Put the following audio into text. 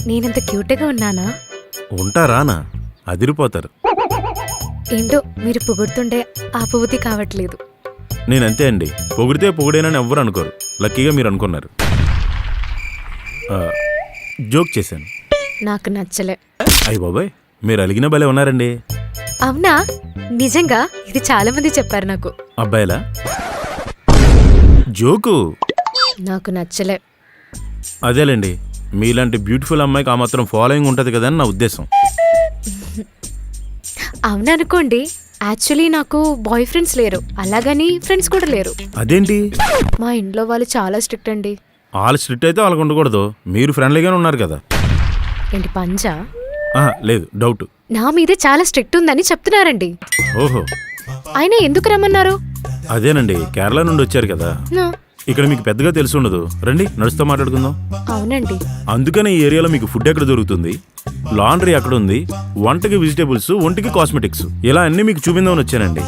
నేనంత క్యూట్గా ఉన్నానా? ఉంటారానా అదిరిపోతారు. ఏంటో మీరు పొగుడుతుండే ఆపబుద్ధి కావట్లేదు. నేనంతే అండి, పొగిడితే పొగిడేనని ఎవ్వరు అనుకోరు. లక్కీగా మీరు అనుకున్నారు. జోక్ చేశాను. నాకు నచ్చలే. అయ్య బాబాయ్, మీరు అలిగిన భలే ఉన్నారండి. అవునా? నిజంగా ఇది చాలా మంది చెప్పారు నాకు. అబ్బాయిలా? జోకు. నాకు నచ్చలే. అదేలేండి, మీలాంటి బ్యూటిఫుల్ అమ్మాయికి ఆ మాత్రం ఫాలోయింగ్ ఉంటుంది కదా అని నా ఉద్దేశం. అవుననుకోండి, యాక్చువల్లీ నాకు బాయ్ ఫ్రెండ్స్ లేరు, అలాగని ఫ్రెండ్స్ కూడా లేరు. అదేంటి? మా ఇంట్లో వాళ్ళు చాలా స్ట్రిక్ట్ అండి. వాళ్ళు స్ట్రిక్ట్ అయితే వాళ్ళకు ఉండకూడదు. మీరు ఫ్రెండ్లీగానే ఉన్నారు కదా. ఏంటి పంజా? లేదు, డౌట్. నా మీదే చాలా స్ట్రిక్ట్ ఉందని చెప్తున్నారండి. ఓహో, ఆయన ఎందుకు రమ్మన్నారు? అదేనండి, కేరళ నుండి వచ్చారు కదా, నా, ఇక్కడ మీకు పెద్దగా తెలిసి ఉండదు. రండి, నడుస్తూ మాట్లాడుకుందాం. అవునండి. అందుకనే ఈ ఏరియాలో మీకు ఫుడ్ ఎక్కడ దొరుకుతుంది, లాండ్రీ ఎక్కడ ఉంది, వంటకి వెజిటేబుల్స్, ఒంటికి కాస్మెటిక్స్, ఇలా అన్ని మీకు చూపిందామని వచ్చానండి.